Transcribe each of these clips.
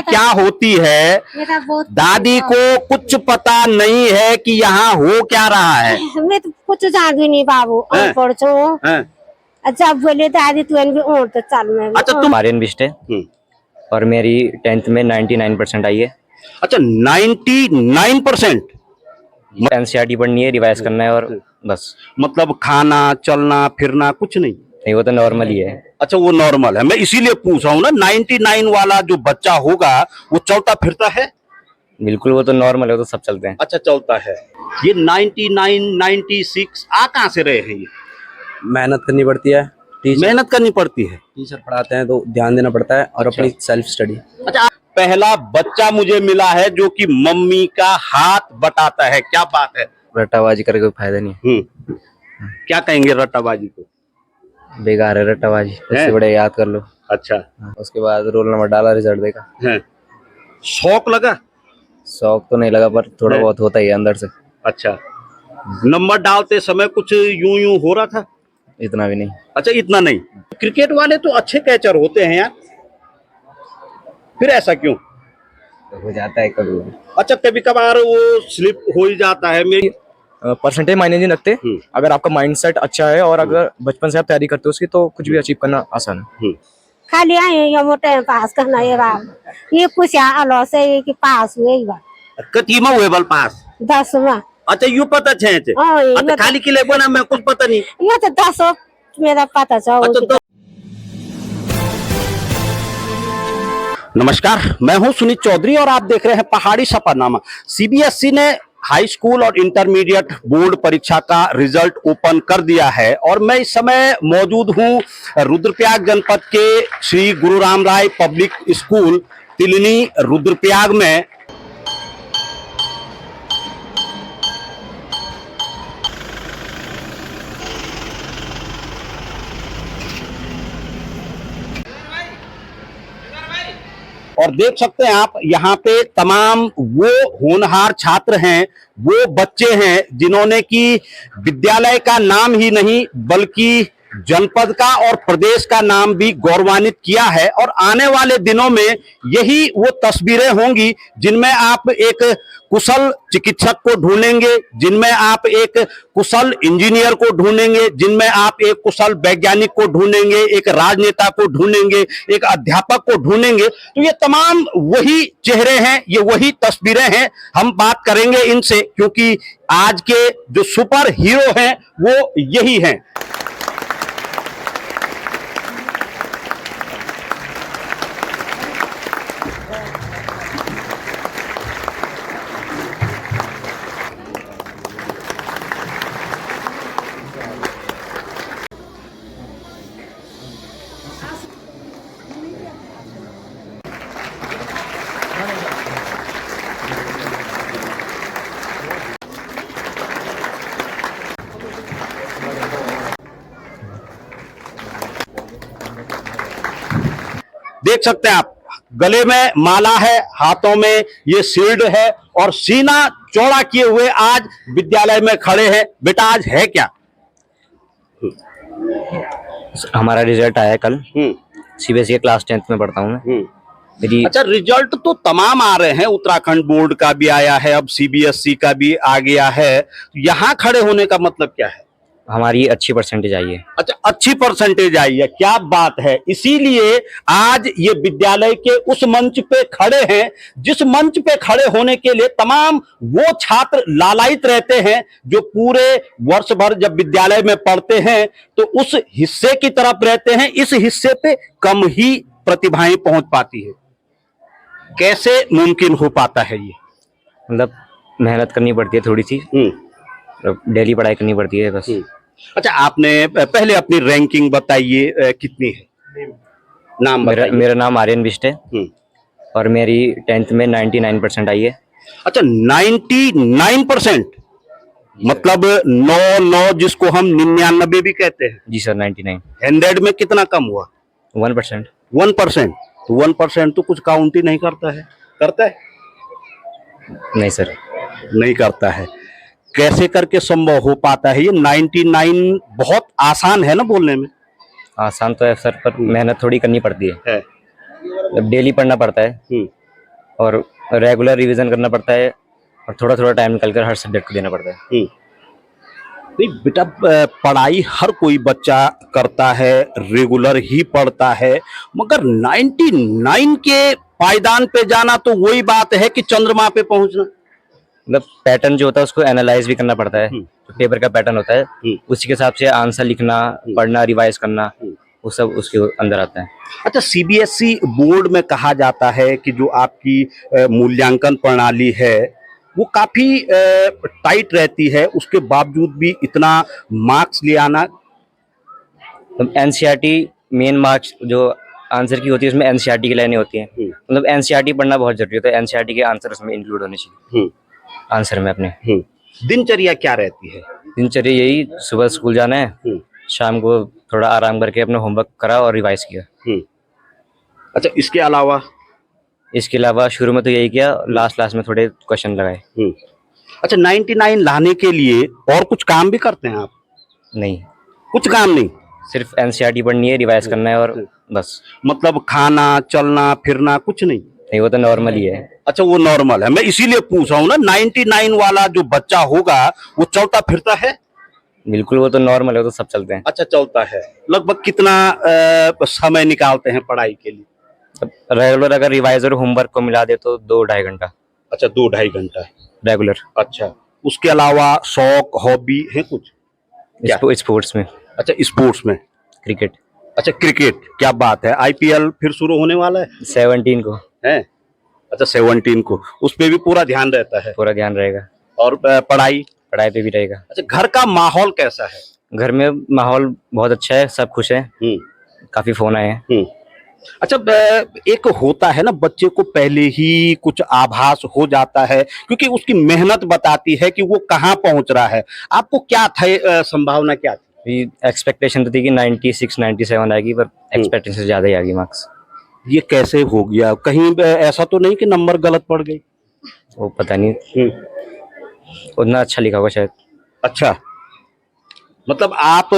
क्या होती है, दादी को कुछ पता नहीं है कि यहाँ हो क्या रहा है। मैं तो कुछ जान भी नहीं बाबू अनपढ़ छो। अच्छा बोले दादी तू भी तो चल में। अच्छा तुम आर्यन बिष्ट है और मेरी 10th में 99% आई है। अच्छा 99%। एनसीईआरटी पढ़नी है, रिवाइज करना है और बस। मतलब खाना चलना फिरना कुछ नहीं? नहीं, वो तो नॉर्मल ही है। अच्छा वो नॉर्मल है, मैं इसीलिए पूछ रहा हूँ ना। 99 वाला जो बच्चा होगा वो चलता फिरता है? बिल्कुल, वो तो नॉर्मल है, वो तो सब चलते हैं। अच्छा चलता है। ये 99 96 आ कहाँ से रहे हैं? ये मेहनत करनी पड़ती है, मेहनत करनी पड़ती है। टीचर पढ़ाते हैं तो ध्यान देना पड़ता है और अपनी सेल्फ स्टडी। अच्छा पहला बच्चा मुझे मिला है जो कि मम्मी का हाथ बटाता है, क्या बात है? रट्टाबाजी करके कोई फायदा नहीं। क्या कहेंगे रट्टाबाजी को? बेकार है रट्टाबाजी, उससे बड़े याद कर लो। अच्छा उसके बाद रोल नंबर डाला, रिजल्ट देखा। शौक लगा? शौक तो नहीं लगा पर थोड़ा बहुत होता ही है अंदर से। अच्छा नंबर डालते समय कुछ यूं यूं हो रहा था? इतना भी नहीं। अच्छा इतना नहीं। क्रिकेट वाले तो अच्छे कैचर होते हैं यार, फिर ऐसा क्यों? हो जाता है कभी। अच्छा कभी कभार वो स्लिप हो ही जाता है। मेरी परसेंटेज मायने नहीं रखते। अगर आपका माइंडसेट अच्छा है और अगर बचपन से आप तैयारी करते हो उसकी, तो कुछ भी अचीव करना आसान है। खाली आए ये मोटे पास करना ये बात ये कुछ आलो से कि पास हुए ही बात कतीमा हुए बल पास 10वां। अच्छा यू पता छे अच्छा खाली के लिए बना मैं कुछ पता नहीं। ये तो 10 मेरा पता चल। नमस्कार, मैं हूं सुनीत चौधरी और आप देख रहे हैं पहाड़ी सफरनामा। सीबीएसई ने हाई स्कूल और इंटरमीडिएट बोर्ड परीक्षा का रिजल्ट ओपन कर दिया है और मैं इस समय मौजूद हूं रुद्रप्रयाग जनपद के श्री गुरु राम राय पब्लिक स्कूल तिलनी रुद्रप्रयाग में। और देख सकते हैं आप यहाँ पे तमाम वो होनहार छात्र हैं, वो बच्चे हैं जिन्होंने कि विद्यालय का नाम ही नहीं बल्कि जनपद का और प्रदेश का नाम भी गौरवान्वित किया है। और आने वाले दिनों में यही वो तस्वीरें होंगी जिनमें आप एक कुशल चिकित्सक को ढूंढेंगे, जिनमें आप एक कुशल इंजीनियर को ढूंढेंगे, जिनमें आप एक कुशल वैज्ञानिक को ढूंढेंगे, एक राजनेता को ढूंढेंगे, एक अध्यापक को ढूंढेंगे। तो ये तमाम वही चेहरे हैं, ये वही तस्वीरें हैं। हम बात करेंगे इनसे क्योंकि आज के जो सुपर हीरो हैं वो यही हैं। देख सकते हैं आप, गले में माला है, हाथों में ये शील्ड है और सीना चौड़ा किए हुए आज विद्यालय में खड़े हैं। बेटा आज है क्या? हमारा रिजल्ट आया कल। सीबीएसई क्लास 10th में पढ़ता हूँ मैं। अच्छा रिजल्ट तो तमाम आ रहे हैं, उत्तराखंड बोर्ड का भी आया है, अब सीबीएसई का भी आ गया है। यहाँ खड़े होने का मतलब क्या है? हमारी अच्छी परसेंटेज आई है। अच्छा अच्छी परसेंटेज आई है, क्या बात है। इसीलिए आज ये विद्यालय के उस मंच पे खड़े हैं जिस मंच पे खड़े होने के लिए तमाम वो छात्र लालायित रहते हैं जो पूरे वर्ष भर जब विद्यालय में पढ़ते हैं तो उस हिस्से की तरफ रहते हैं। इस हिस्से पे कम ही प्रतिभाएं पहुंच पाती है। कैसे मुमकिन हो पाता है ये? मतलब मेहनत करनी पड़ती है थोड़ी सी, डेली पढ़ाई करनी पड़ती है बस। अच्छा आपने पहले अपनी रैंकिंग बताइए कितनी है? नाम बताइए। मेरा नाम आर्यन बिष्ट है और मेरी 10th में 99% आई है। अच्छा 99%? मतलब 9 जिसको हम 99 भी कहते हैं। जी सर 99। 100 में कितना कम हुआ? 1%। 1%? तो 1% तो कुछ काउंट ही नहीं करता है। करता है? नहीं सर नहीं करता है। कैसे करके संभव हो पाता है ये? 99 बहुत आसान है ना बोलने में? आसान तो है सर, पर मेहनत थोड़ी करनी पड़ती है। अब डेली पढ़ना पड़ता है और रेगुलर रिवीजन करना पड़ता है और थोड़ा थोड़ा टाइम निकल कर हर सब्जेक्ट को देना पड़ता है। नहीं बेटा, पढ़ाई हर कोई बच्चा करता है, रेगुलर ही पढ़ता है, मगर 99 के पायदान पे जाना तो वही बात है कि चंद्रमा पे पहुंचना। मतलब पैटर्न जो होता है उसको एनालाइज भी करना पड़ता है। जो पेपर का पैटर्न होता है उसी के हिसाब से आंसर लिखना, पढ़ना, रिवाइज करना, वो सब उसके अंदर आता है। अच्छा, सीबीएसई बोर्ड में कहा जाता है कि जो आपकी मूल्यांकन प्रणाली है वो काफी टाइट रहती है, उसके बावजूद भी इतना मार्क्स ले आना। मतलब एनसीईआरटी मेन मार्क्स जो आंसर की होती है उसमें एनसीईआरटी की लाइनें होती हैं। मतलब एनसीईआरटी पढ़ना बहुत जरूरी होता है, एनसीईआरटी के आंसर उसमें इंक्लूड होने चाहिए आंसर में अपने। दिनचर्या क्या रहती है? दिनचर्या यही, सुबह स्कूल जाना है, शाम को थोड़ा आराम करके अपना होमवर्क करा और रिवाइज किया। अच्छा, इसके अलावा शुरू में तो यही किया, लास्ट में थोड़े क्वेश्चन लगाए। अच्छा, 99 लाने के लिए और कुछ काम भी करते हैं आप? नहीं, कुछ काम नहीं, सिर्फ एनसीईआरटी पढ़नी है, रिवाइज करना है और बस। मतलब खाना, चलना फिरना कुछ नहीं? नहीं, वो तो नॉर्मल ही है। अच्छा, वो नॉर्मल है, मैं इसीलिए पूछ रहा हूँ ना। 99 वाला जो बच्चा होगा वो चलता फिरता है? बिल्कुल, वो तो नॉर्मल है, वो तो सब चलते हैं। अच्छा, चलता है। लगभग कितना समय निकालते हैं पढ़ाई के लिए? रेगुलर अगर रिवाइज और होमवर्क को मिला दे तो 2-2.5 घंटा। अच्छा, 2-2.5 घंटा रेगुलर। अच्छा, उसके अलावा शौक, हॉबी है कुछ? स्पोर्ट्स में। अच्छा, स्पोर्ट्स में क्रिकेट। अच्छा, क्रिकेट, क्या बात है। आईपीएल फिर शुरू होने वाला है? 17 को है। अच्छा, 17 को, उस पे भी पूरा ध्यान रहता है? पूरा ध्यान रहेगा। और पढ़ाई पे भी रहेगा। अच्छा, घर का माहौल कैसा है? घर में माहौल बहुत अच्छा है, सब खुश है। काफी फोन आए हैं। अच्छा, एक होता है ना, बच्चे को पहले ही कुछ आभास हो जाता है क्योंकि उसकी मेहनत बताती है कि वो कहाँ पहुंच रहा है। आपको क्या था, संभावना क्या थी? एक्सपेक्टेशन तो थी कि 96-97 आएगी, पर एक्सपेक्टेशन से ज्यादा ही आ गई मार्क्स। ये कैसे हो गया? कहीं ऐसा तो नहीं कि नंबर गलत पड़ गई? वो पता नहीं, उतना अच्छा लिखा होगा शायद। अच्छा, मतलब आप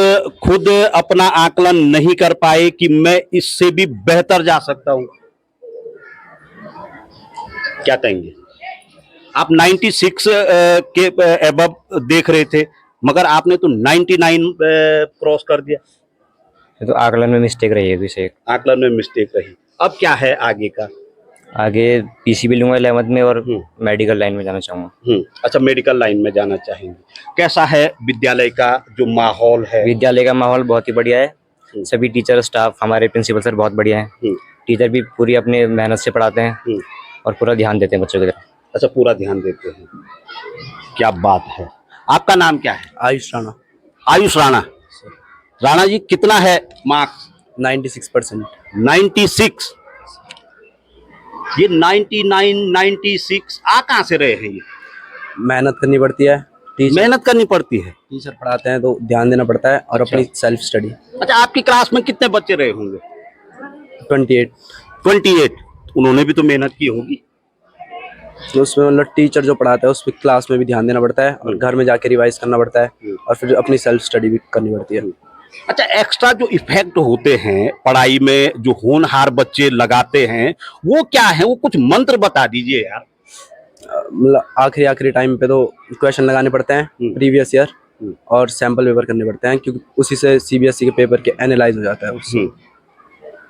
खुद अपना आकलन नहीं कर पाए कि मैं इससे भी बेहतर जा सकता हूं? क्या कहेंगे आप? 96 के एबव देख रहे थे, मगर आपने तो 99 क्रॉस कर दिया। ये तो आकलन में मिस्टेक रही है, किसी आकलन में मिस्टेक रही। अब क्या है आगे का? आगे पीसीबी लूंगा 11th में और मेडिकल लाइन में जाना चाहूंगा। अच्छा, मेडिकल लाइन में जाना चाहेंगे। कैसा है विद्यालय का जो माहौल है? विद्यालय का माहौल बहुत ही बढ़िया है। सभी टीचर, स्टाफ, हमारे प्रिंसिपल सर बहुत बढ़िया हैं। टीचर भी पूरी अपने मेहनत से पढ़ाते हैं और पूरा ध्यान देते हैं बच्चों की तरफ। अच्छा, पूरा ध्यान देते हैं, क्या बात है। आपका नाम क्या है? आयुष राणा। आयुष राणा। राणा जी, कितना है मार्क्स? 96%। 96। ये 99, 96 आ कहाँ से रहे हैं? ये मेहनत करनी पड़ती है, मेहनत करनी पड़ती है, टीचर पढ़ाते हैं तो ध्यान देना पड़ता है और अपनी सेल्फ स्टडी। अच्छा, आपकी क्लास में कितने बच्चे रहे होंगे? 28। उन्होंने भी तो मेहनत की होगी। तो उसमें मतलब टीचर जो पढ़ाता है उस पर क्लास में भी ध्यान देना पड़ता है और घर में जाके रिवाइज करना पड़ता है और फिर अपनी सेल्फ स्टडी भी करनी पड़ती है। अच्छा, एक्स्ट्रा जो इफेक्ट होते हैं पढ़ाई में, जो होनहार बच्चे लगाते हैं, वो क्या है? वो कुछ मंत्र बता दीजिए यार। मतलब आखिरी टाइम पे तो क्वेश्चन लगाने पड़ते हैं प्रीवियस ईयर और सैंपल पेपर करने पड़ते हैं, क्योंकि उसी से सीबीएसई के पेपर के एनालाइज हो जाता है उससे।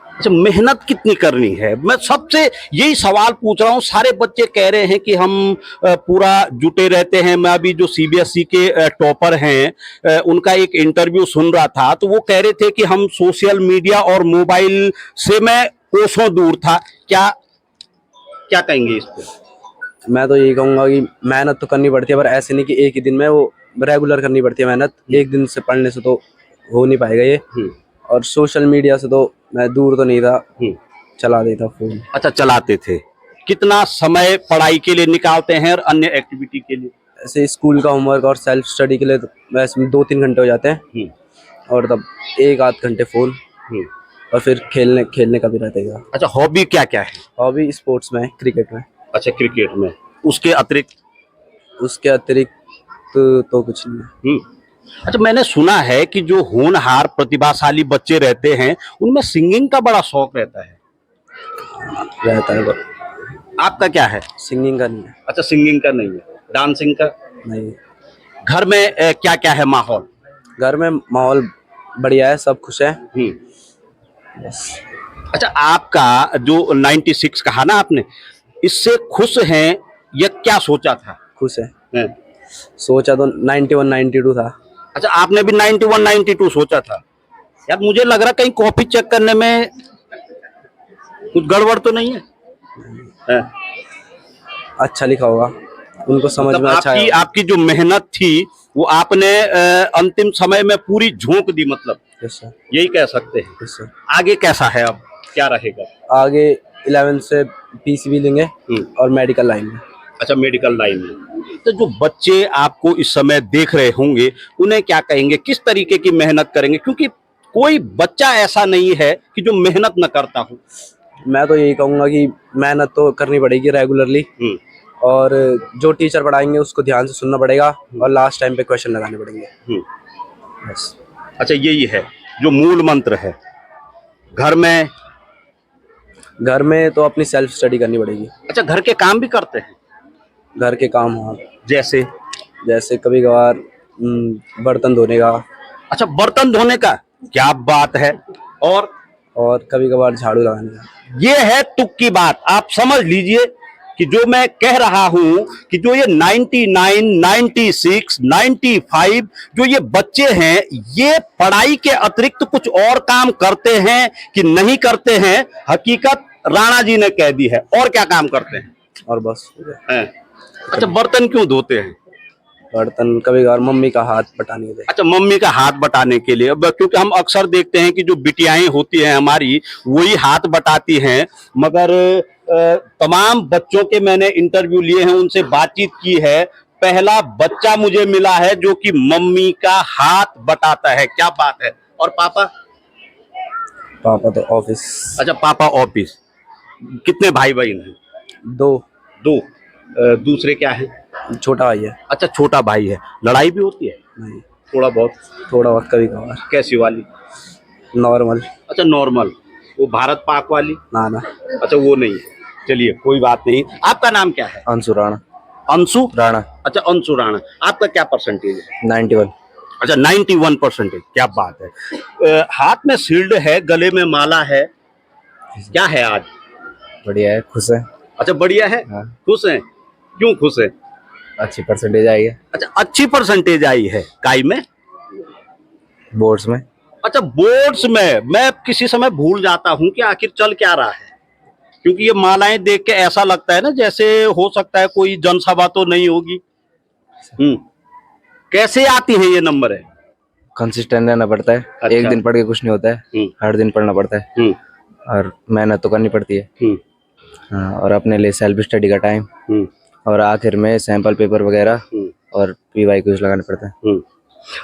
अच्छा, मेहनत कितनी करनी है? मैं सबसे यही सवाल पूछ रहा हूँ। सारे बच्चे कह रहे हैं कि हम पूरा जुटे रहते हैं। मैं अभी जो सीबीएसई के टॉपर हैं उनका एक इंटरव्यू सुन रहा था, तो वो कह रहे थे कि हम सोशल मीडिया और मोबाइल से मैं कोसों दूर था। क्या कहेंगे इस पे? मैं तो यही कहूँगा कि मेहनत तो करनी पड़ती है, पर ऐसे नहीं कि एक ही दिन में, वो रेगुलर करनी पड़ती है मेहनत। एक दिन से पढ़ने से तो हो नहीं पाएगा ये। और सोशल मीडिया से तो मैं दूर तो नहीं था, चला देता फोन। अच्छा, चलाते थे। कितना समय पढ़ाई के लिए निकालते हैं और अन्य एक्टिविटी के लिए? ऐसे स्कूल का होमवर्क और सेल्फ स्टडी के लिए तो वैसे 2-3 घंटे हो जाते हैं और तब 1-8 घंटे फोन और फिर खेलने का भी रहता है। अच्छा, हॉबी क्या क्या है? हॉबी स्पोर्ट्स में, क्रिकेट में। अच्छा, क्रिकेट में। उसके अतिरिक्त तो कुछ नहीं। अच्छा, मैंने सुना है कि जो होनहार प्रतिभाशाली बच्चे रहते हैं उनमें सिंगिंग का बड़ा शौक रहता है। रहता है। आपका क्या है? सिंगिंग का नहीं है। अच्छा, सिंगिंग का नहीं है, डांसिंग का? नहीं। घर में क्या क्या है माहौल? घर में माहौल बढ़िया है, सब खुश है। बस। अच्छा, आपका जो 96 कहा ना आपने, इससे खुश हैं या क्या सोचा था? खुश है। हैं? सोचा तो 91 92 था। अच्छा, आपने भी 91 92 सोचा था? यार मुझे लग रहा कहीं कॉपी चेक करने में कुछ गड़बड़ तो नहीं है? हैं? अच्छा लिखा होगा, उनको समझ मतलब में अच्छा आपकी है। आपकी जो मेहनत थी वो आपने अंतिम समय में पूरी झोंक दी, मतलब यस सर। यही कह सकते हैं। Yes sir. आगे कैसा है, अब क्या रहेगा? आगे 11 से पीसीबी लेंगे और मेडिकल लाइन में। अच्छा, मेडिकल लाइन में। तो जो बच्चे आपको इस समय देख रहे होंगे उन्हें क्या कहेंगे, किस तरीके की मेहनत करेंगे? क्योंकि कोई बच्चा ऐसा नहीं है कि जो मेहनत न करता हो। मैं तो यही कहूँगा कि मेहनत तो करनी पड़ेगी रेगुलरली, और जो टीचर पढ़ाएंगे उसको ध्यान से सुनना पड़ेगा और लास्ट टाइम पे क्वेश्चन लगाने पड़ेंगे। बस। अच्छा, यही है जो मूल मंत्र है। घर में तो अपनी सेल्फ स्टडी करनी पड़ेगी। अच्छा, घर के काम भी करते हैं? घर के काम, हाँ, जैसे कभी कभार बर्तन धोने का। अच्छा, बर्तन धोने का, क्या बात है। और कभी कभार झाड़ू लगाने का। ये है तुक की बात। आप समझ लीजिए कि जो मैं कह रहा हूं कि जो ये 99, 96, 95 जो ये बच्चे हैं, ये पढ़ाई के अतिरिक्त कुछ और काम करते हैं कि नहीं करते हैं, हकीकत राणा जी ने कह दी है। और क्या काम करते हैं? और बस हो गया। अच्छा, बर्तन क्यों धोते हैं? बर्तन कभी कभार मम्मी का हाथ बटाने के लिए। अच्छा, मम्मी का हाथ बटाने के लिए। क्योंकि हम अक्सर देखते हैं कि जो बिटियाएं होती हैं हमारी, वही हाथ बटाती हैं। मगर तमाम बच्चों के मैंने इंटरव्यू लिए हैं, उनसे बातचीत की है, पहला बच्चा मुझे मिला है जो कि मम्मी का हाथ बटाता है। क्या बात है। और पापा? पापा तो ऑफिस। अच्छा, पापा ऑफिस। कितने भाई बहन हैं? दो। दूसरे क्या है? छोटा भाई है। अच्छा, छोटा भाई है। लड़ाई भी होती है? नहीं। थोड़ा बहुत कभी कभार। कैसी वाली? नॉर्मल। अच्छा, नॉर्मल। वो भारत पाक वाली? ना। अच्छा, वो नहीं है। चलिए, कोई बात नहीं। आपका नाम क्या है? अंशु राणा। अंशु राणा। अच्छा, अंशु राणा। आपका क्या परसेंटेज है? 91। अच्छा, 91%। क्या बात है। हाथ में शील्ड है, गले में माला है, क्या है आज? बढ़िया है, खुश है। अच्छा, बढ़िया है। हाँ। खुश हैं? क्यों खुश है? अच्छी परसेंटेज आई है अच्छा, अच्छी परसेंटेज आई है। काई में? बोर्ड्स में। अच्छा, बोर्ड्स में। मैं किसी समय भूल जाता हूं कि आखिर चल क्या रहा है, क्योंकि ये मालाएं देख के ऐसा लगता है ना जैसे हो सकता है कोई जनसभा तो नहीं होगी। कैसे आती है ये नंबर? है कंसिस्टेंट रहना पड़ता है। अच्छा। एक दिन पढ़ के कुछ नहीं होता है, हर दिन पढ़ना पड़ता है और मेहनत तो करनी पड़ती है। हाँ, और अपने लिए सेल्फ स्टडी का टाइम, और आखिर में सैंपल पेपर वगैरह और पीवाई क्विज लगाने पड़ते हैं।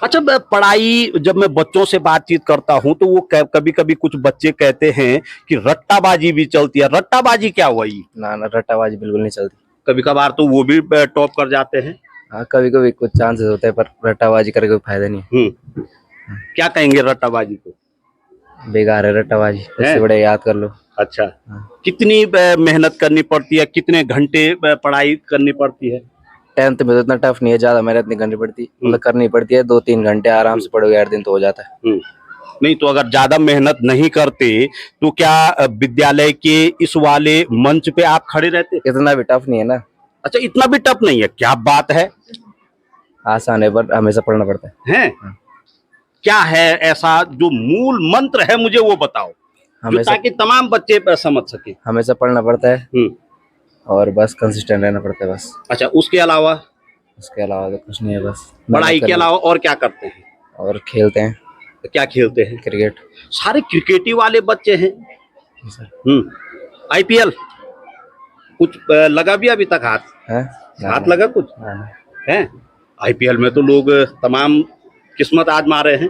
अच्छा, पढ़ाई जब मैं बच्चों से बातचीत करता हूं तो वो कभी कभी कुछ बच्चे कहते हैं कि रट्टाबाजी भी चलती है। रट्टाबाजी क्या हुआ? ना, रट्टाबाजी बिल्कुल नहीं चलती। कभी कभार तो वो भी टॉप कर जाते हैं। हाँ, कभी कभी कुछ चांसेस होते हैं, पर रट्टाबाजी करके कोई फायदा नहीं है। क्या कहेंगे रट्टाबाजी को? बेकार है रट्टाबाजी, इससे बड़े याद कर लो। अच्छा, कितनी मेहनत करनी पड़ती है, कितने घंटे पढ़ाई करनी पड़ती है? 10th में तो इतना टफ नहीं है, ज्यादा मेहनत नहीं करनी पड़ती, मतलब करनी पड़ती है। 2-3 घंटे आराम से पढ़ोगे 8 दिन तो हो जाता है। नहीं तो अगर ज्यादा मेहनत नहीं करते तो क्या विद्यालय के इस वाले मंच पे आप खड़े रहते? इतना भी टफ नहीं है ना। अच्छा, इतना भी टफ नहीं है। क्या बात है। आसान है, पर हमेशा पढ़ना पड़ता है। क्या है ऐसा जो मूल मंत्र है, मुझे वो बताओ, जो ताकि तमाम बच्चे समझ सके। हमेशा पढ़ना पड़ता है और बस कंसिस्टेंट रहना पड़ता है, बस। अच्छा, उसके अलावा तो कुछ नहीं है, बस। पढ़ाई के अलावा और क्या करते हैं? और खेलते हैं। क्या खेलते हैं? क्रिकेट। सारे क्रिकेटी वाले बच्चे हैं। आईपीएल कुछ लगा भी अभी तक? हाथ लगा कुछ है? आईपीएल में तो लोग तमाम किस्मत आजमा रहे हैं।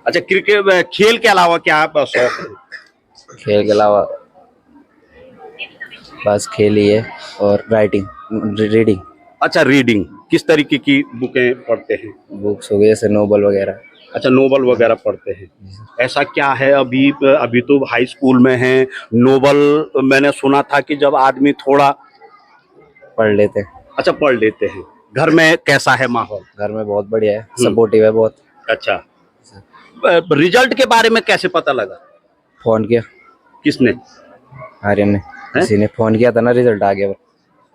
अच्छा, क्रिकेट खेल के अलावा क्या आप शौक है? खेल के अलावा बस खेल ही है, और रीडिंग। अच्छा, रीडिंग। किस तरीके की बुकें पढ़ते हैं? बुक्स हो गई जैसे नोवेल वगैरह। अच्छा, नोबल वगैरह पढ़ते हैं। ऐसा क्या है, अभी अभी तो हाई स्कूल में हैं, नोबल मैंने सुना था कि जब आदमी थोड़ा पढ़ लेते हैं। अच्छा पढ़ लेते हैं। घर में कैसा है माहौल? घर में बहुत बढ़िया है, सपोर्टिव है बहुत। अच्छा, रिजल्ट के बारे में कैसे पता लगा? फोन किया किसने? आर्यन ने, किसी ने फोन किया था ना, रिजल्ट आ गया।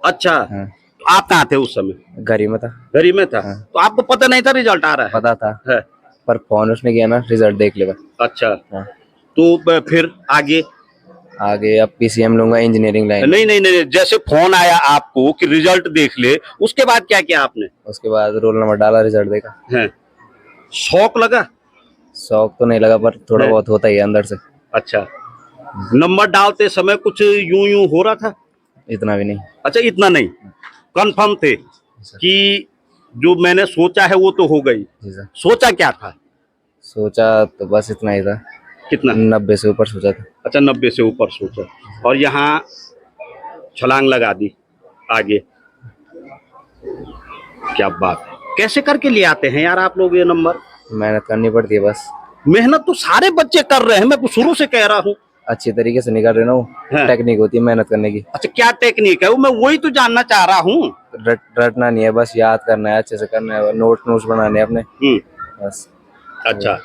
अच्छा, हाँ। तो आप कहाँ थे उस समय? घर ही में था। घर ही में था। हाँ। तो आपको पता नहीं था रिजल्ट आ रहा है? पता था, है। पर फोन उसने किया ना, रिजल्ट देख लेगा। अच्छा, हाँ। तो फिर आगे? आगे अब पीसीएम लूंगा, इंजीनियरिंग लाइन। नहीं नहीं नहीं, जैसे फोन आया आपको कि रिजल्ट देख ले, उसके बाद क्या किया आपने? उसके बाद रोल नंबर डाला, रिजल्ट देखा। है, शौक लगा? शौक तो नहीं लगा, पर थोड़ा है। बहुत होता ही है अंदर से। अच्छा, नंबर डालते समय कुछ यूं यूं हो रहा था? इतना भी नहीं। अच्छा, इतना नहीं, कंफर्म थे कि जो मैंने सोचा है वो तो हो गई? जी सर। सोचा क्या था? सोचा तो बस इतना ही था। कितना? 90 से ऊपर सोचा था। अच्छा, 90 से ऊपर सोचा, और यहाँ छलांग लगा दी आगे। क्या बात है, कैसे करके ले आते हैं यार आप लोग ये नंबर? मेहनत करनी पड़ती है बस। मेहनत तो सारे बच्चे कर रहे हैं, मैं तो शुरू से कह रहा हूँ। अच्छी तरीके से निकाल रहे ना वो। हाँ। टेक्निक होती है मेहनत करने की। अच्छा, क्या टेक्निक है वो, मैं वही तो जानना चाह रहा हूँ। रटना नहीं है, बस याद करना है, अच्छे से करना है, नोट्स बनाने हैं अपने, बस। अच्छा,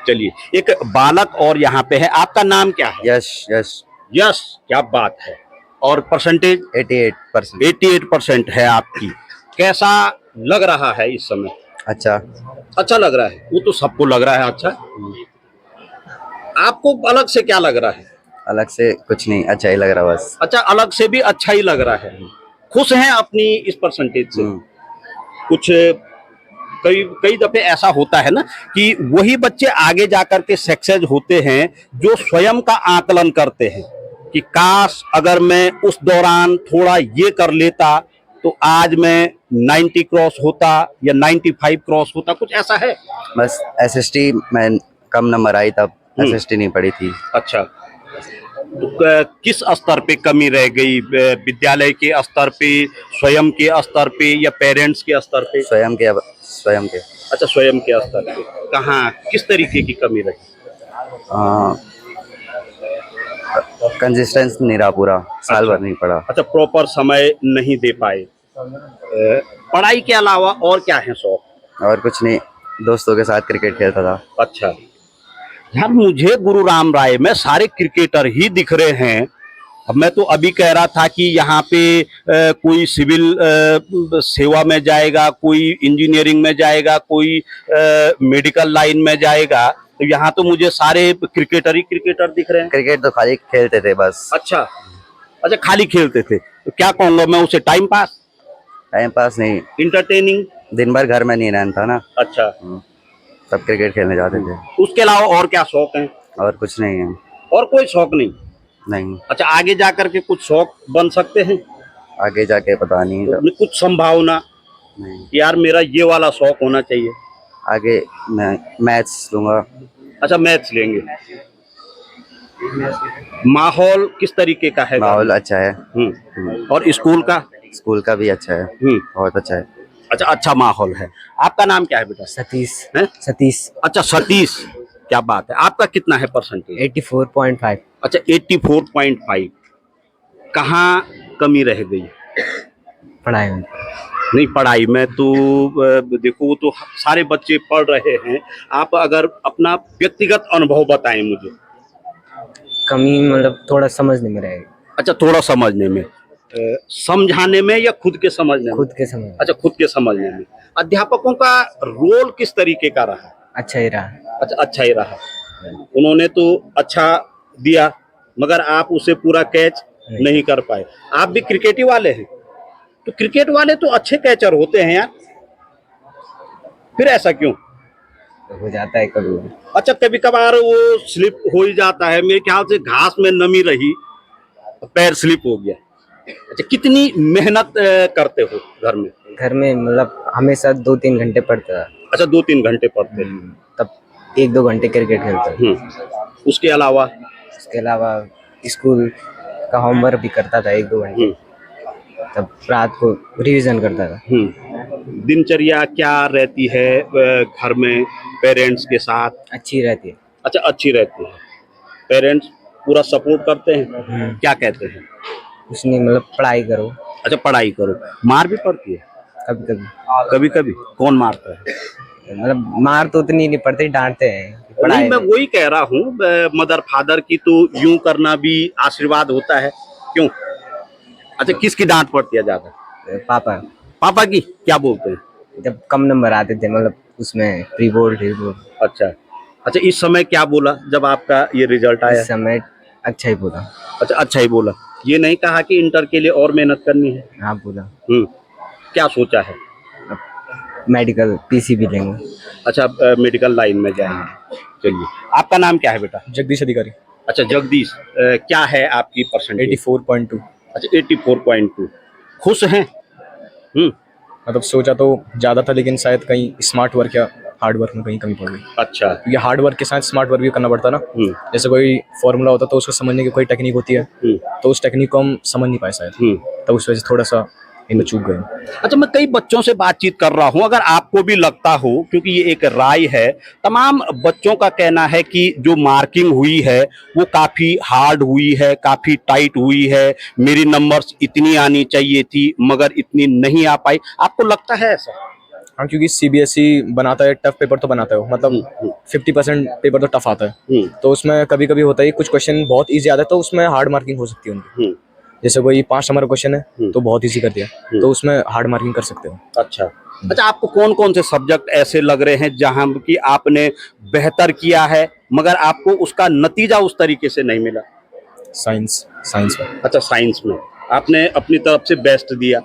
चलिए, एक बालक और यहाँ पे है, आपका नाम क्या है? यश। यश। यश, क्या बात है। और परसेंटेज? 88%। 88% है आपकी। कैसा लग रहा है इस समय? अच्छा। अच्छा लग रहा है, वो तो सबको लग रहा है अच्छा। आपको अलग से क्या लग रहा है? अलग से कुछ नहीं, अच्छा ही लग रहा बस। अच्छा, अलग से भी अच्छा ही लग रहा है। खुश हैं अपनी इस परसेंटेज से? कुछ कई कई दफे ऐसा होता है ना कि वही बच्चे आगे जाकर के सक्सेस होते हैं जो स्वयं का आकलन करते हैं कि काश अगर मैं उस दौरान थोड़ा ये कर लेता तो आज मैं 90 क्रॉस होता या 95 क्रॉस होता, कुछ ऐसा है? बस एसएसटी में कम नंबर आई तब, एसएसटी नहीं पड़ी थी। अच्छा, तो किस स्तर पे कमी रह गई? विद्यालय के स्तर पे, स्वयं के स्तर पे, या पेरेंट्स के स्तर पे? स्वयं के। अच्छा, स्वयं के स्तर पे कहाँ, किस तरीके की कमी रही? कंसिस्टेंस नहीं रहा पूरा, साल भर नहीं पढ़ा। अच्छा, प्रॉपर समय नहीं दे पाए। पढ़ाई के अलावा और क्या है शौक? और कुछ नहीं, दोस्तों के साथ क्रिकेट खेलता था। अच्छा यार, मुझे गुरु राम राय में सारे क्रिकेटर ही दिख रहे हैं। अब मैं तो अभी कह रहा था कि यहाँ पे कोई सिविल सेवा में जाएगा, कोई इंजीनियरिंग में जाएगा, कोई मेडिकल लाइन में जाएगा, तो यहाँ तो मुझे सारे क्रिकेटर ही क्रिकेटर दिख रहे हैं। क्रिकेट तो खाली खेलते थे बस। अच्छा, अच्छा, खाली खेलते थे, तो क्या कहूँगा मैं उसे, टाइम पास? टाइम पास नहीं, इंटरटेनिंग। दिन भर घर में नहीं रहना था ना। अच्छा, सब क्रिकेट खेलने जाते थे। उसके अलावा और क्या शौक है? और कुछ नहीं है। और कोई शौक नहीं? नहीं। अच्छा, आगे जाकर के कुछ शौक बन सकते हैं? आगे जाके पता नहीं। तो कुछ संभावना नहीं। यार मेरा ये वाला शौक होना चाहिए? आगे मैं मैथ्स लूंगा। अच्छा, मैथ्स लेंगे। माहौल किस तरीके का है? माहौल अच्छा है। और स्कूल का? स्कूल का भी अच्छा है, बहुत अच्छा है। अच्छा, अच्छा माहौल है। आपका नाम क्या है बेटा? सतीश है? सतीश। अच्छा, सतीश, क्या बात है। आपका कितना है परसेंटेज? 84.5। अच्छा, 84.5। कहाँ कमी रह गई? पढ़ाई में। नहीं, पढ़ाई में तो देखो, वो तो सारे बच्चे पढ़ रहे हैं। आप अगर अपना व्यक्तिगत अनुभव बताएं मुझे। कमी मतलब थोड़ा समझने में रहेगा। अच्छा, थोड़ा समझने में, समझाने में या खुद के समझने में? खुद के समझ। अच्छा, खुद के समझने में। अध्यापकों का रोल किस तरीके का रहा? अच्छा ही रहा। अच्छा, अच्छा ही रहा। उन्होंने तो अच्छा दिया, मगर आप उसे पूरा कैच नहीं कर पाए। आप भी क्रिकेटी वाले हैं, तो क्रिकेट वाले तो अच्छे कैचर होते हैं यार, फिर ऐसा क्यों? हो जाता है कभी। अच्छा, कभी कभार वो स्लिप हो ही जाता है, मेरे ख्याल से घास में नमी रही, पैर स्लिप हो गया। अच्छा, कितनी मेहनत करते हो घर में? घर में मतलब हमेशा 2-3 घंटे पढ़ता था। अच्छा, 2-3 घंटे पढ़ते हैं। तब 1-2 घंटे क्रिकेट खेलता। उसके अलावा? उसके अलावा स्कूल का होमवर्क भी करता था 1-2 घंटे। तब रात को रिवीजन करता था। दिनचर्या क्या रहती है घर में पेरेंट्स के साथ? अच्छी रहती है। अच्छा, अच्छी रहती है। पेरेंट्स पूरा सपोर्ट करते हैं? क्या कहते हैं? कुछ नहीं, मतलब पढ़ाई करो। अच्छा, पढ़ाई करो। मार भी पड़ती है कभी कभी, कभी कभी? कौन मारता है? मतलब मार तो उतनी नहीं पड़ती, डांटते हैं नहीं, पढ़ाई मैं में। वही कह रहा हूँ, मदर फादर की तो यूं करना भी आशीर्वाद होता है, क्यों? अच्छा, किसकी डांट पड़ती है ज्यादा? पापा, पापा की? क्या बोलते हैं? जब कम नंबर आते थे, मतलब उसमें प्री बोर्ड अच्छा अच्छा, इस समय क्या बोला जब आपका ये रिजल्ट आया? इस समय अच्छा ही बोला। अच्छा, अच्छा ही बोला। ये नहीं कहा कि इंटर के लिए और मेहनत करनी है? हाँ बोला। क्या सोचा है? मेडिकल पीसीबी लेंगे। अच्छा, मेडिकल लाइन में जाएंगे। चलिए, आपका नाम क्या है बेटा? जगदीश अधिकारी। अच्छा जगदीश, क्या है आपकी परसेंटेज? 84.2। अच्छा, 84.2। खुश हैं? मतलब सोचा तो ज़्यादा था, लेकिन शायद कहीं स्मार्ट वर्क या हार्ड वर्क में कहीं कमी पड़ गई। अच्छा। ये हार्ड वर्क के साथ स्मार्ट वर्क भी करना पड़ता ना। जैसे कोई फॉर्मूला होता तो उसको समझने की कोई टेक्निक होती है, तो उस टेक्निक को हम समझ नहीं पाए शायद, तो उस वजह से थोड़ा सा इनमें चूक गए। अच्छा, मैं कई बच्चों से बातचीत कर रहा हूं, अगर आपको भी लगता हो, क्योंकि ये एक राय है, तमाम बच्चों का कहना है कि जो मार्किंग हुई है वो काफी हार्ड हुई है, काफी टाइट हुई है, मेरी नंबर्स इतनी आनी चाहिए थी मगर इतनी नहीं आ पाई। आपको लगता है ऐसा? हाँ, क्योंकि सीबीएसई बनाता है, टफ पेपर तो बनाता है, मतलब 50% पेपर तो टफ आता है, तो उसमें कभी कभी होता है कुछ क्वेश्चन बहुत ईजी आता है, तो उसमें हार्ड मार्किंग हो सकती है उनकी। जैसे कोई 5 नंबर क्वेश्चन है तो बहुत इजी कर दिया, तो उसमें हार्ड मार्किंग कर सकते हो। अच्छा अच्छा, आपको कौन कौन से सब्जेक्ट ऐसे लग रहे हैं जहां कि आपने बेहतर किया है मगर आपको उसका नतीजा उस तरीके से नहीं मिला? साइंस में। अच्छा, साइंस में आपने अपनी तरफ से बेस्ट दिया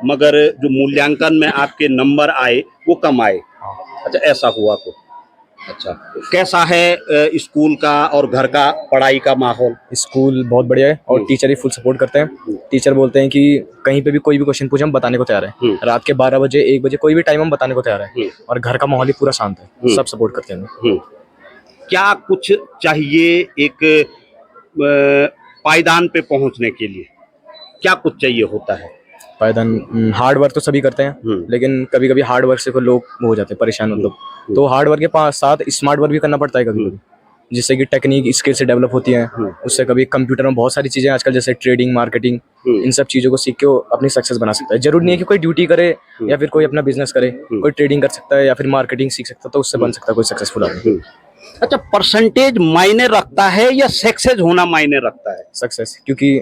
मगर जो मूल्यांकन में आपके नंबर आए वो कम आए। अच्छा, ऐसा हुआ तो अच्छा, कैसा है स्कूल का और घर का पढ़ाई का माहौल? स्कूल बहुत बढ़िया है और टीचर ही फुल सपोर्ट करते हैं। टीचर बोलते हैं कि कहीं पे भी कोई भी क्वेश्चन पूछे हम बताने को तैयार हैं, रात के 12 बजे 1 बजे कोई भी टाइम हम बताने को तैयार हैं, और घर का माहौल ही पूरा शांत है, सब सपोर्ट करते हैं। क्या कुछ चाहिए एक पायदान पे पहुंचने के लिए? क्या कुछ चाहिए होता है? पायदान हार्ड वर्क तो सभी करते हैं, लेकिन कभी कभी हार्ड वर्क से कोई लोग वो हो जाते हैं परेशान, मतलब तो हार्ड वर्क के साथ स्मार्ट वर्क भी करना पड़ता है कभी कभी, जिससे कि टेक्निक स्किल से डेवलप होती है। उससे कभी कंप्यूटर में बहुत सारी चीजें आजकल, जैसे ट्रेडिंग, मार्केटिंग, इन सब चीजों को सीख के वो अपनी सक्सेस बना सकता है। जरूरी नहीं है कि कोई ड्यूटी करे या फिर कोई अपना बिजनेस करे, कोई ट्रेडिंग कर सकता है या फिर मार्केटिंग सीख सकता है, तो उससे बन सकता है कोई सक्सेसफुल आदमी। अच्छा, परसेंटेज मायने रखता है या सक्सेस होना मायने रखता है? सक्सेस, क्योंकि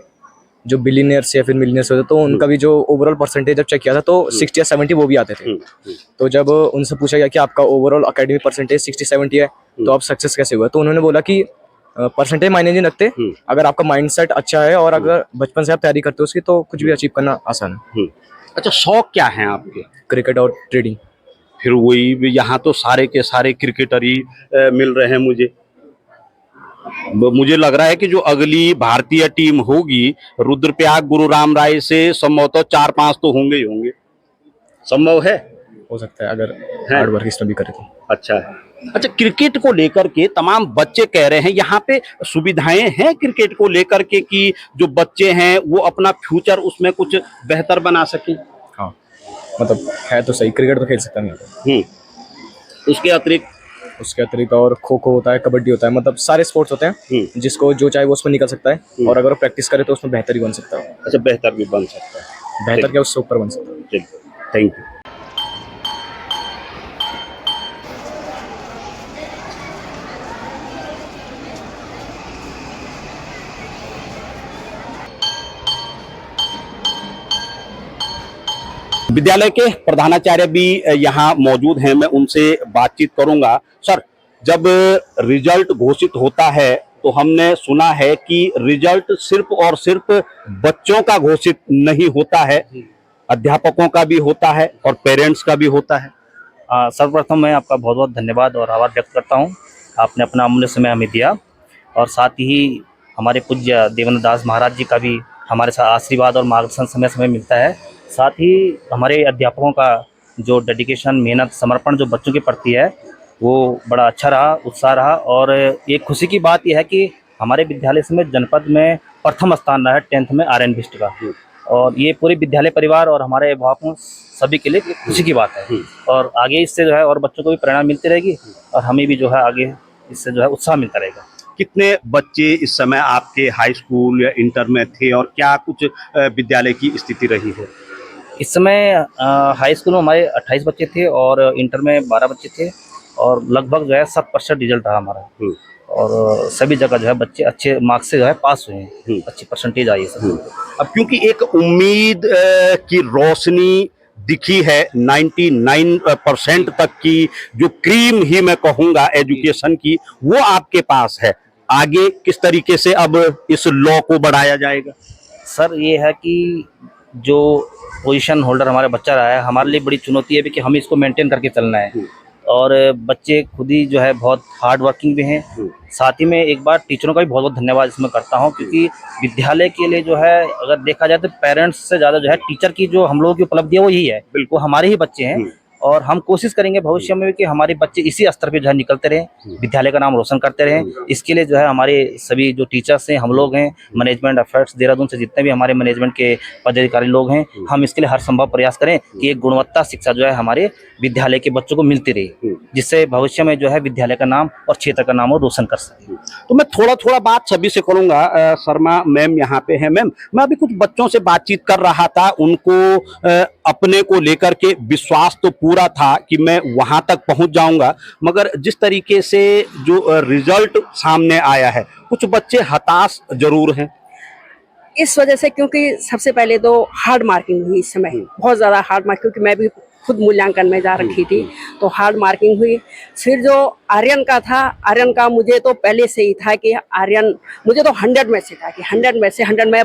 जो बिलियनियर्स या फिर मिलियनियर्स होते तो उनका भी जो ओवरऑल परसेंटेज जब चेक किया था तो 60 या 70 वो भी आते थे। तो जब उनसे पूछा गया कि आपका ओवरऑल एकेडमिक परसेंटेज 60-70 है तो आप सक्सेस कैसे हुआ, तो उन्होंने बोला कि परसेंटेज मायने नहीं रखते, अगर आपका माइंडसेट अच्छा है और अगर बचपन से आप तैयारी करते हो उसकी, तो कुछ भी अचीव करना आसान है। अच्छा, शौक क्या है आपके? क्रिकेट और ट्रेडिंग। फिर वही, यहाँ तो सारे के सारे क्रिकेटर ही मिल रहे हैं मुझे लग रहा है कि जो अगली भारतीय टीम होगी रुद्रप्रयाग गुरु राम राय से संभवतः 4-5 तो होंगे ही होंगे। संभव है? हो सकता है अगर हार्ड वर्क इसमें भी करे तो। अच्छा अच्छा, क्रिकेट को लेकर के तमाम बच्चे कह रहे हैं यहाँ पे सुविधाएं हैं क्रिकेट को लेकर के कि जो बच्चे हैं वो अपना फ्यूचर उसमें कुछ बेहतर बना सकें। हाँ, मतलब है तो सही, क्रिकेट तो खेल सकता नहीं। उसके अतिरिक्त और खो खो होता है, कबड्डी होता है, मतलब सारे स्पोर्ट्स होते हैं, जिसको जो चाहे वो उसमें निकल सकता है, और अगर वो प्रैक्टिस करे तो उसमें बेहतर ही बन सकता है। अच्छा, बेहतर भी बन सकता है। बेहतर क्या, उससे ऊपर बन सकता है। चलिए, थैंक यू। विद्यालय के प्रधानाचार्य भी यहाँ मौजूद हैं, मैं उनसे बातचीत करूंगा। सर, जब रिजल्ट घोषित होता है तो हमने सुना है कि रिजल्ट सिर्फ और सिर्फ बच्चों का घोषित नहीं होता है, अध्यापकों का भी होता है और पेरेंट्स का भी होता है। सर्वप्रथम मैं आपका बहुत बहुत धन्यवाद और आभार व्यक्त करता हूं, आपने अपना अमूल्य समय हमें दिया, और साथ ही हमारे पूज्य देवेंद्र दास महाराज जी का भी हमारे साथ आशीर्वाद और मार्गदर्शन समय समय मिलता है। साथ ही हमारे अध्यापकों का जो डेडिकेशन, मेहनत, समर्पण जो बच्चों के प्रति है वो बड़ा अच्छा रहा, उत्साह रहा। और एक खुशी की बात यह है कि हमारे विद्यालय में जनपद में प्रथम स्थान रहा है 10th में RN बिस्ट का, और ये पूरे विद्यालय परिवार और हमारे अभिभावकों सभी के लिए खुशी की बात है। और आगे इससे जो है और बच्चों को भी प्रेरणा मिलती रहेगी और हमें भी जो है आगे इससे जो है उत्साह मिलता रहेगा। कितने बच्चे इस समय आपके हाई स्कूल या इंटर में थे और क्या कुछ विद्यालय की स्थिति रही है? इस समय हाई स्कूल में हमारे 28 बच्चे थे और इंटर में 12 बच्चे थे और लगभग जो है 7% रिजल्ट रहा हमारा। और सभी जगह जो है बच्चे अच्छे मार्क्स से जो है पास हुए हैं, अच्छी परसेंटेज आई है सब। अब क्योंकि एक उम्मीद की रोशनी दिखी है, 99% तक की जो क्रीम ही मैं कहूँगा एजुकेशन की, वो आपके पास है। आगे किस तरीके से अब इस लॉ को बढ़ाया जाएगा? सर ये है कि जो पोजीशन होल्डर हमारा बच्चा रहा है, हमारे लिए बड़ी चुनौती है भी कि हमें इसको मेंटेन करके चलना है। और बच्चे खुद ही जो है बहुत हार्ड वर्किंग भी हैं। साथ ही में एक बार टीचरों का भी बहुत बहुत धन्यवाद इसमें करता हूं, क्योंकि विद्यालय के लिए जो है अगर देखा जाए तो पेरेंट्स से ज़्यादा जो है टीचर की जो हम लोगों की उपलब्धि है वो यही है। बिल्कुल हमारे ही बच्चे हैं और हम कोशिश करेंगे भविष्य में कि हमारे बच्चे इसी स्तर पे जो है निकलते रहें, विद्यालय का नाम रोशन करते रहें। इसके लिए जो है हमारे सभी जो टीचर्स हैं, हम लोग हैं, मैनेजमेंट अफेयर्स देहरादून से जितने भी हमारे मैनेजमेंट के पदाधिकारी लोग हैं, हम इसके लिए हर संभव प्रयास करें कि एक गुणवत्ता शिक्षा जो है हमारे विद्यालय के बच्चों को मिलती रही, जिससे भविष्य में जो है विद्यालय का नाम और क्षेत्र का नाम वो रोशन कर सके। तो मैं थोड़ा बात सभी से करूंगा। शर्मा मैम यहाँ पे है। मैम, मैं अभी कुछ बच्चों से बातचीत कर रहा था, उनको अपने को लेकर के विश्वास तो पूरा था कि मैं वहां तक पहुंच जाऊंगा, मगर जिस तरीके से जो रिजल्ट सामने आया है, कुछ बच्चे हताश जरूर हैं। इस वजह से क्योंकि सबसे पहले तो हार्ड मार्किंग हुई इस समय, बहुत ज़्यादा हार्ड मार्क, क्योंकि मैं भी खुद मूल्यांकन में जा रखी थी, तो हार्ड मार्किंग हुई। फिर जो आर्यन का था, आर्यन का मुझे तो पहले से ही था कि आर्यन, मुझे तो 100 में से था कि 100 में से 100 में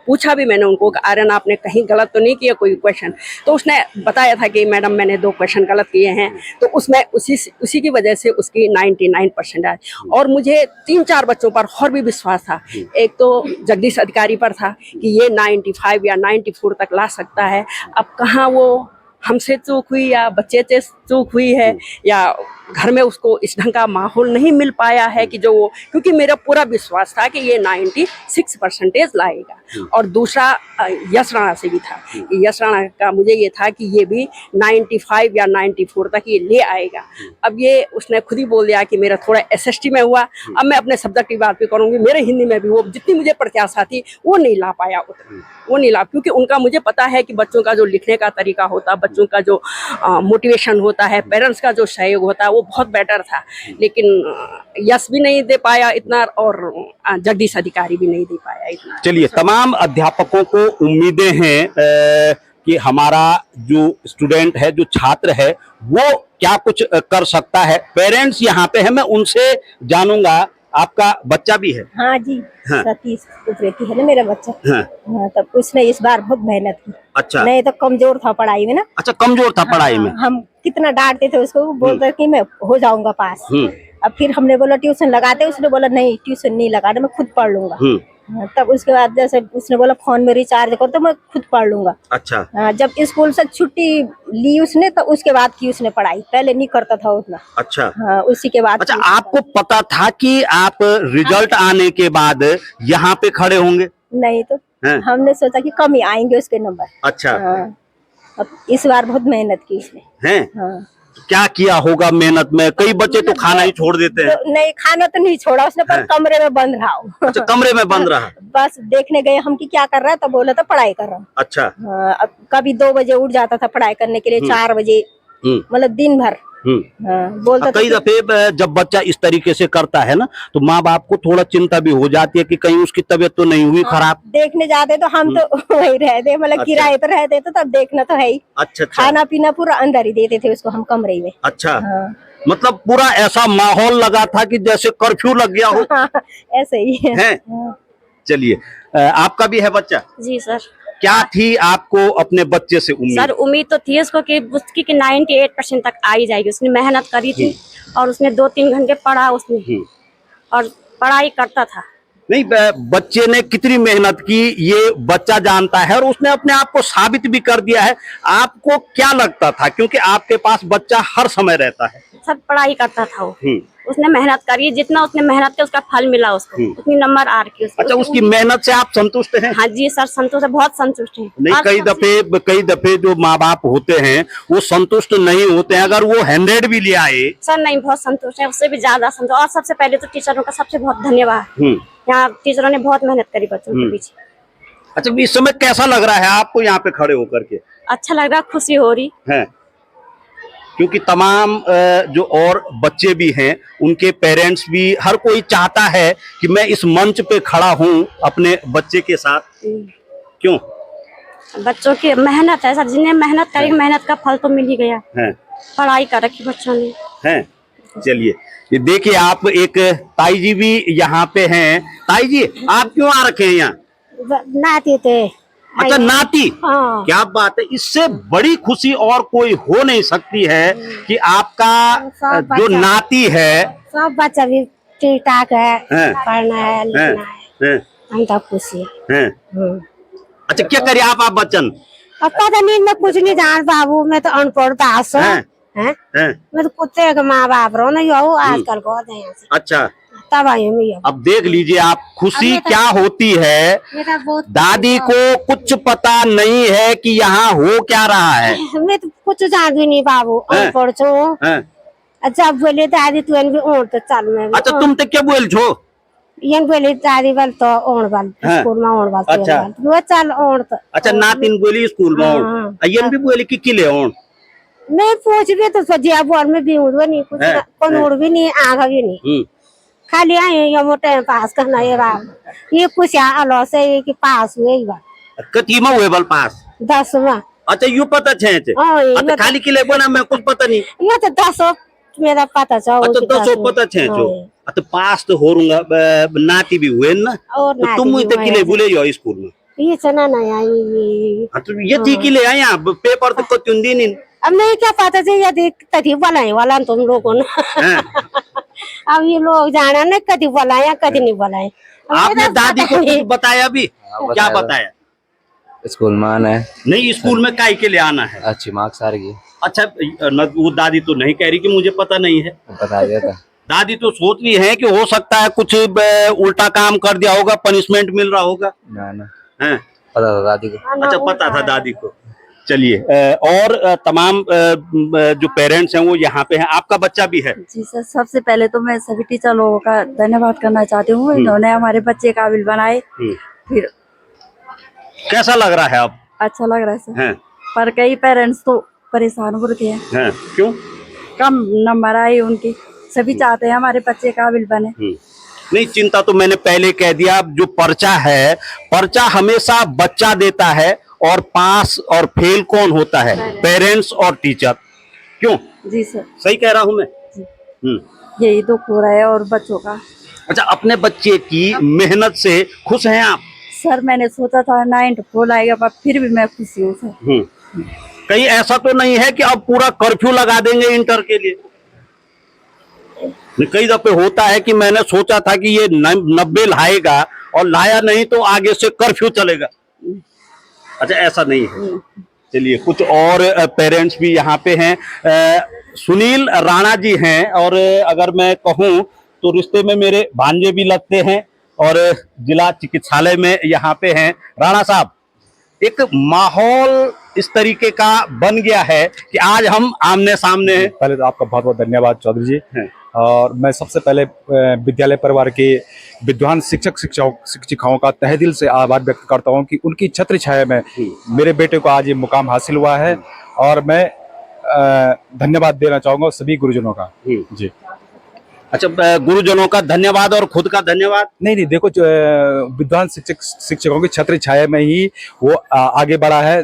पूछा भी मैंने उनको कि आर्यन आपने कहीं गलत तो नहीं किया कोई क्वेश्चन, तो उसने बताया था कि मैडम मैंने 2 क्वेश्चन गलत किए हैं, तो उसमें उसी की वजह से उसकी 99% आए। और मुझे 3-4 बच्चों पर और भी विश्वास था। एक तो जगदीश अधिकारी पर था कि ये 95 या 94 तक ला सकता है। अब कहाँ वो हमसे चूक हुई या बच्चे से चूक हुई है या घर में उसको इस ढंग का माहौल नहीं मिल पाया है कि जो वो, क्योंकि मेरा पूरा विश्वास था कि ये 96% लाएगा। और दूसरा यश राणा से भी था, यश राणा का मुझे ये था कि ये भी 95 या 94 तक ये ले आएगा। अब ये उसने खुद ही बोल दिया कि मेरा थोड़ा SST में हुआ। अब मैं अपने सब्जेक्ट की बात भी करूँगी, मेरे हिंदी में भी वो जितनी मुझे प्रत्याशा थी वो नहीं ला पाया, वो नहीं ला, क्योंकि उनका मुझे पता है कि बच्चों का जो लिखने का तरीका होता, बच्चों का जो मोटिवेशन होता है, पेरेंट्स का जो सहयोग होता है, वो बहुत बेटर था। लेकिन यश भी नहीं दे पाया इतना और जगदीश अधिकारी भी नहीं दे पाया इतना। चलिए, तमाम अध्यापकों को उम्मीदें हैं कि हमारा जो स्टूडेंट है, जो छात्र है, वो क्या कुछ कर सकता है। पेरेंट्स यहाँ पे है, मैं उनसे जानूंगा। आपका बच्चा भी है? हाँ जी, हाँ। सतीश उप्रेती है ना मेरा बच्चा। हाँ। हाँ, तब उसने इस बार बहुत मेहनत की। अच्छा। नहीं तो कमजोर था पढ़ाई में ना। अच्छा, कमजोर था पढ़ाई में। हम कितना डांटते थे उसको, वो बोलता कि मैं हो जाऊंगा पास। अब फिर हमने बोला ट्यूशन लगाते, उसने बोला नहीं ट्यूशन नहीं लगाना, मैं खुद पढ़ लूंगा। हाँ, तब उसके बाद जैसे उसने बोला फोन में रिचार्ज करो तो मैं खुद पढ़ लूंगा। अच्छा। हाँ, जब स्कूल से छुट्टी ली उसने तो उसके बाद की उसने पढ़ाई, पहले नहीं करता था उतना। अच्छा। हाँ, उसी के बाद। अच्छा, आपको पता था कि आप रिजल्ट आने के बाद यहाँ पे खड़े होंगे? नहीं तो हैं? हमने सोचा कि कम ही आएंगे उसके नंबर। अच्छा। हाँ, अब इस बार बहुत मेहनत की इसने। हैं? हाँ। क्या किया होगा मेहनत में? कई बच्चे तो खाना ही छोड़ देते हैं। तो नहीं, खाना तो नहीं छोड़ा उसने, पर कमरे में बंद रहा हो। अच्छा, कमरे में बंद रहा। बस देखने गए हम कि क्या कर रहा है, तो बोला था पढ़ाई कर रहा हूँ। अच्छा। हाँ, अब कभी 2 बजे उठ जाता था पढ़ाई करने के लिए, 4 बजे, मतलब दिन भर। हाँ, बोलता कई दफे जब बच्चा इस तरीके से करता है ना, तो माँ बाप को थोड़ा चिंता भी हो जाती है कि कहीं उसकी तबीयत तो नहीं हुई खराब। देखने जाते तो हम तो वही रहते, मतलब किराए पर रहते तो तब देखना तो है ही। अच्छा। खाना पीना पूरा अंदर ही देते थे उसको हम कमरे में। अच्छा। मतलब पूरा ऐसा माहौल लगा था कि जैसे कर्फ्यू लग गया हो। ऐसे ही है। चलिए, आपका भी है बच्चा? जी सर। क्या थी आपको अपने बच्चे से उम्मीद? सर उम्मीद तो थी उसको कि उसकी 98% तक आ ही जाएगी। उसने मेहनत करी थी और उसने 2-3 घंटे पढ़ा उसने और पढ़ाई करता था। नहीं, बच्चे ने कितनी मेहनत की ये बच्चा जानता है और उसने अपने आप को साबित भी कर दिया है। आपको क्या लगता था, क्योंकि आपके पास बच्चा हर समय रहता है? सब पढ़ाई करता था वो। उसने मेहनत करी, जितना उसने मेहनत की उसका फल मिला उसको, उतनी नंबर आ रही अच्छा, उसकी मेहनत से आप संतुष्ट हैं? हाँ जी सर, संतुष्ट है, बहुत संतुष्ट है। नहीं, और कई दफे जो माँ बाप होते हैं वो संतुष्ट नहीं होते हैं, अगर वो 100 भी ले आए। सर नहीं, बहुत संतुष्ट है, उससे भी ज्यादा संतुष्ट। और सबसे पहले तो टीचरों का सबसे बहुत धन्यवाद। यहाँ टीचरों ने बहुत मेहनत करी बच्चों के पीछे। अच्छा, इस समय कैसा लग रहा है आपको यहाँ पे खड़े होकर के? अच्छा लग रहा, खुशी हो रही है, क्योंकि तमाम जो और बच्चे भी हैं, उनके पेरेंट्स भी, हर कोई चाहता है कि मैं इस मंच पे खड़ा हूँ अपने बच्चे के साथ। क्यों? बच्चों की मेहनत है सर, जिन्हें मेहनत करी, मेहनत का फल तो मिल ही गया है। पढ़ाई कर रखी बच्चों ने है। चलिए, ये देखिए, आप एक ताई जी भी यहाँ पे हैं। ताई जी, आप क्यों आ रखे हैं यहाँ? नाती थे। अच्छा, नाती। हाँ। क्या बात है, इससे बड़ी खुशी और कोई हो नहीं सकती है कि आपका जो नाती है। सब बच्चा भी ठीक ठाक है, पढ़ना है, लिखना है, हम तो खुशी है। अच्छा, क्या करिए आप बच्चन? अब पता नहीं, मैं कुछ नहीं जान बाबू, मैं तो अनपढ़ दास है। मैं तो कुत्ते का माँ बाप रहो नहीं हो आजकल को। अच्छा, तब आई हूँ। अब देख लीजिए आप, खुशी क्या होती है। दादी को कुछ पता नहीं है कि यहाँ हो क्या रहा है। मैं तो कुछ जान भी नहीं बाबू, अनपढ़ छो। अच्छा, बोले दादी तू भी ओढ़ तो चल। मैं अच्छा, तुम तो क्या बोल छो? ये बोली दादी बल तो ओढ़ बल स्कूल में ओढ़ बल। अच्छा, वो चल ओढ़ तो। अच्छा, नातिन बोली स्कूल में ओढ़, ये भी बोली कि किले ओढ़। नहीं पूछ भी तो सजिया बोल में भी उड़ नहीं, कुछ कौन उड़ भी नहीं, आगा भी नहीं, खाली आए ये मोटे पास करना ये रात ये कुछ आलो से कि पास हुए ही बात। कती में हुए बल पास? 10वां। अच्छा, यू पता छे? अच्छा, खाली किले बना मैं कुछ पता नहीं। ये तो 10 मेरा पता छो। अच्छा, 10 पता छे जो। अच्छा, पास तो हो रूंगा, नाती भी हुए ना, तो तुम तो किले बोले यो स्कूल में। ये चना नहीं आई। अच्छा, ये थी किले आए यहाँ पेपर तो कुछ दिन नहीं। अब नहीं क्या पता थी, यदि तभी बनाए वाला तुम लोगों ने। अब ये लोग जाना नहीं कभी बुलाया कभी नहीं बुलाए। आपने दादी को कुछ बताया भी? क्या बताया? स्कूल में आना है। नहीं, स्कूल में काहे के लिए आना है? अच्छी मार्क्स आ रही है। अच्छा, वो दादी तो नहीं कह रही कि मुझे पता नहीं है। बता दिया था। दादी तो सोच रही है कि हो सकता है कुछ उल्टा काम कर दिया होगा, पनिशमेंट मिल रहा होगा। ना है, पता था दादी को। अच्छा, पता था दादी को। चलिए, और तमाम जो पेरेंट्स हैं वो यहाँ पे हैं। आपका बच्चा भी है? जी सर, सबसे पहले तो मैं सभी टीचर लोगों का धन्यवाद करना चाहती हूँ, इन्होंने हमारे बच्चे काबिल बनाए। फिर कैसा लग रहा है अब? अच्छा लग रहा है सर। पर कई पेरेंट्स तो परेशान हो रखे हैं। क्यों? कम नंबर आए उनके, सभी चाहते हैं हमारे बच्चे काबिल बने। नहीं, चिंता तो मैंने पहले कह दिया, जो पर्चा है, पर्चा हमेशा बच्चा देता है, और पास और फेल कौन होता है? पेरेंट्स और टीचर। क्यों? जी सर, सही कह रहा हूँ मैं? यही दुख हो रहा है और बच्चों का। अच्छा, अपने बच्चे की मेहनत से खुश हैं आप? सर, मैंने सोचा था 9 to 4 आएगा, पर फिर भी मैं खुशी हूँ सर। कहीं ऐसा तो नहीं है कि अब पूरा कर्फ्यू लगा देंगे इंटर के लिए? कई दफे होता है कि मैंने सोचा था कि ये 90 लाएगा और लाया नहीं तो आगे से कर्फ्यू चलेगा। अच्छा, ऐसा नहीं है। चलिए, कुछ और पेरेंट्स भी यहाँ पे हैं। सुनील राणा जी हैं, और अगर मैं कहूँ तो रिश्ते में मेरे भांजे भी लगते हैं, और जिला चिकित्सालय में यहाँ पे हैं। राणा साहब, एक माहौल इस तरीके का बन गया है कि आज हम आमने सामने हैं। पहले तो आपका बहुत बहुत धन्यवाद चौधरी जी। और मैं सबसे पहले विद्यालय परिवार के विद्वान शिक्षिकाओं का तहे दिल से आभार व्यक्त करता हूं कि उनकी छत्र छाया में मेरे बेटे को आज ये मुकाम हासिल हुआ है, और मैं धन्यवाद देना चाहूंगा सभी गुरुजनों का। जी। अच्छा, गुरुजनों का धन्यवाद और खुद का धन्यवाद? नहीं, देखो, विद्वान शिक्षकों की छत्र छाया में ही वो आगे बढ़ा है,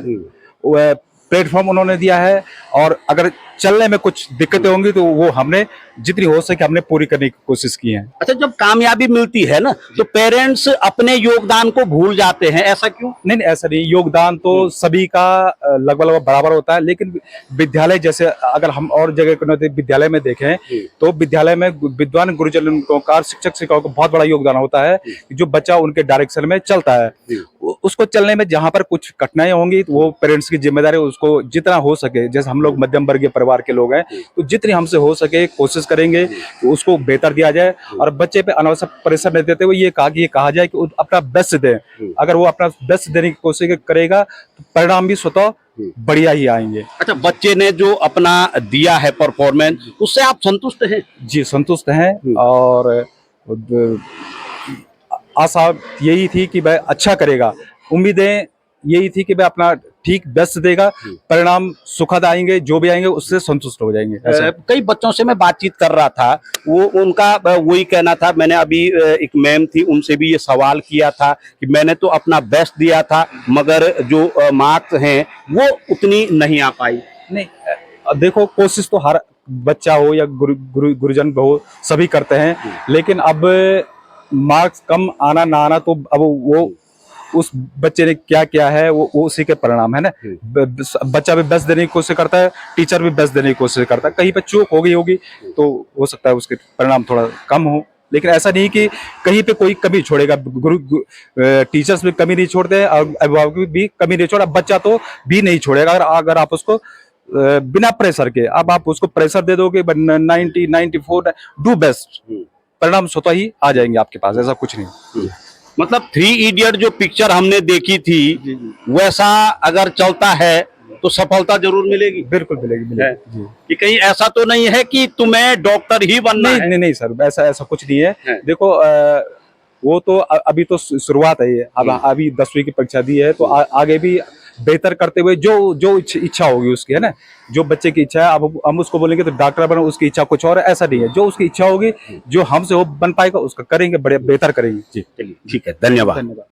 प्लेटफॉर्म उन्होंने दिया है, और अगर चलने में कुछ दिक्कतें होंगी तो वो हमने जितनी हो सके हमने पूरी करने की कोशिश की है। अच्छा, जब कामयाबी मिलती है ना, तो पेरेंट्स अपने योगदान को भूल जाते हैं, ऐसा क्यों? नहीं, ऐसा नहीं, योगदान तो सभी का लगभग बराबर होता है, लेकिन विद्यालय जैसे अगर हम और जगह विद्यालय में देखें तो विद्यालय में विद्वान गुरुजनों का, शिक्षक शिक्षकों का बहुत बड़ा योगदान होता है, जो बच्चा उनके डायरेक्शन में चलता है। उसको चलने में जहाँ पर कुछ कठिनाई होंगी तो वो पेरेंट्स की जिम्मेदारी है, उसको जितना हो सके, जैसे हम लोग मध्यम वर्गीय परिवार के लोग हैं तो जितनी हमसे हो सके कोशिश करेंगे कि उसको बेहतर दिया जाए और बच्चे पे अनावश्यक प्रेशर नहीं देते हुए ये कहा जाए कि अपना बेस्ट दे। अगर वो अपना बेस्ट देने की कोशिश करेगा तो परिणाम भी स्वतः बढ़िया ही आएंगे। अच्छा, बच्चे ने जो अपना दिया है परफॉर्मेंस, उससे आप संतुष्ट हैं? जी संतुष्ट हैं और आशा यही थी कि वह अच्छा करेगा, उम्मीदें यही थी कि वह अपना ठीक बेस्ट देगा, परिणाम सुखद आएंगे, जो भी आएंगे उससे संतुष्ट हो जाएंगे। कई बच्चों से मैं बातचीत कर रहा था, वो उनका वही कहना था। मैंने अभी एक मैम थी, उनसे भी ये सवाल किया था कि मैंने तो अपना बेस्ट दिया था मगर जो मार्क्स हैं वो उतनी नहीं आ पाई। नहीं देखो, कोशिश तो हर बच्चा हो या गुरुजन हो सभी करते हैं, लेकिन अब मार्क्स कम आना ना आना तो अब वो उस बच्चे ने क्या किया है वो उसी के परिणाम है ना। बच्चा भी बेस्ट देने की कोशिश करता है, टीचर भी बेस्ट देने की कोशिश करता है, कहीं पे चूक हो गई होगी तो हो सकता है उसके परिणाम थोड़ा कम हो, लेकिन ऐसा नहीं कि कहीं पे कोई कमी छोड़ेगा। टीचर्स भी कमी नहीं छोड़ते हैं और अभिभावक भी कमी नहीं छोड़ा, बच्चा तो भी नहीं छोड़ेगा। अगर आप उसको बिना प्रेशर के अब आप उसको प्रेशर दे दोगे 90 94 डू बेस्ट, परिणाम स्वतः ही आ जाएंगे आपके पास, ऐसा कुछ नहीं। मतलब 3 इडियट जो पिक्चर हमने देखी थी वैसा अगर चलता है तो सफलता जरूर मिलेगी। बिल्कुल मिलेगी जी। कि कहीं ऐसा तो नहीं है कि तुम्हें डॉक्टर ही बनना है? नहीं सर, ऐसा कुछ नहीं है। देखो वो तो अभी तो शुरुआत है, अब अभी 10वीं की परीक्षा दी है तो आगे भी बेहतर करते हुए जो इच्छा होगी उसकी, है ना। जो बच्चे की इच्छा है, अब हम उसको बोलेंगे तो डॉक्टर बनो, उसकी इच्छा कुछ और है, ऐसा नहीं है। जो उसकी इच्छा होगी, जो हमसे वो बन पाएगा उसका करेंगे, बड़े बेहतर करेंगे। जी, चलिए ठीक है, धन्यवाद।